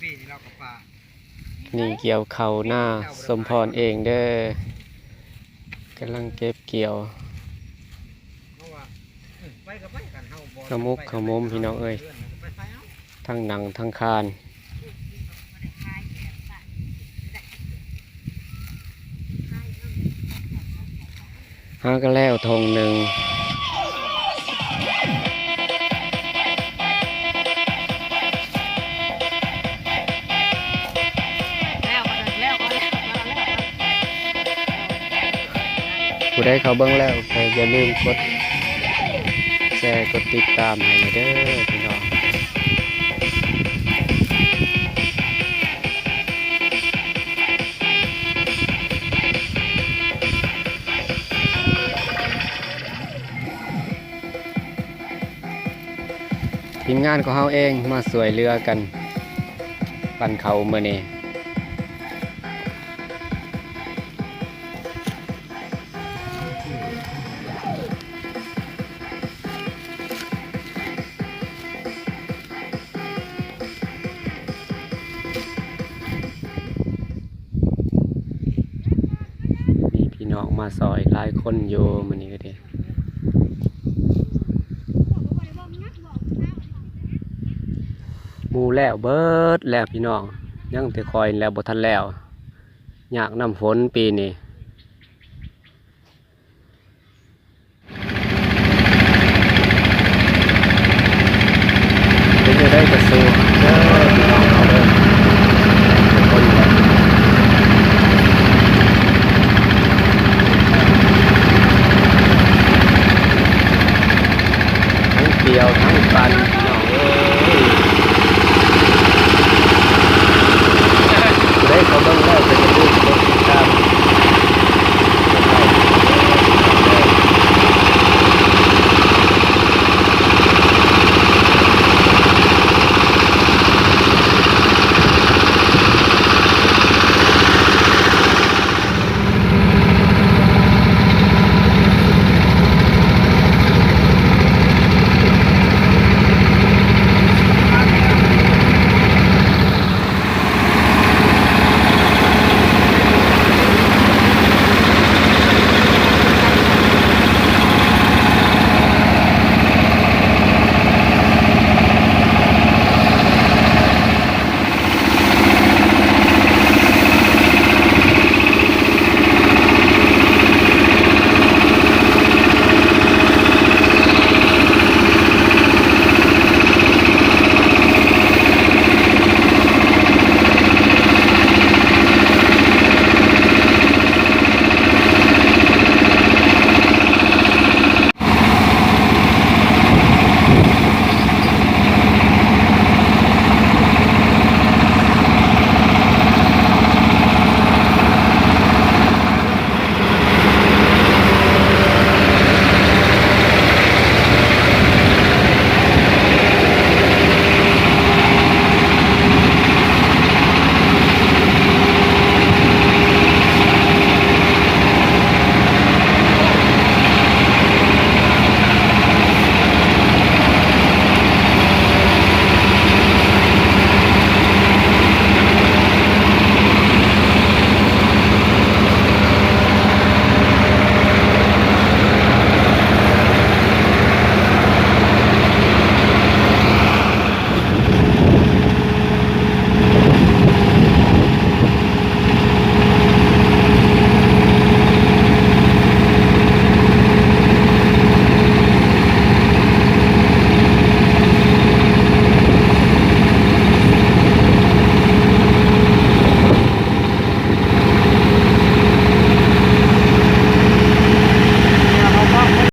ปีนี่เราก็ปลานี่เกี่ยวเข่าหน้าสมพรเองเด้อกำลังเก็บเกี่ยวขมุกขมุมพี่น้องเอ้ยทั้งหนังทั้งคานหาก็แล้วทงหนึ่งผู้ใดเขาเบิ่งแล้วก็อย่าลืมกดแชร์กดติดตามให้เด้อพี่น้องทีมงานของเฮาเองมาสวยเรือกันปั่นเขาเมื่อนี้มีพี่น้องมาซอยหลายคนอยู่มื้อนี้ก็ดีหมู่แล้วเบิดแล้วพี่น้องยังแต่คอยแล้วบ่ทันแล้วอยากน้ำฝนปีนี้เป็นจะได้กระสู้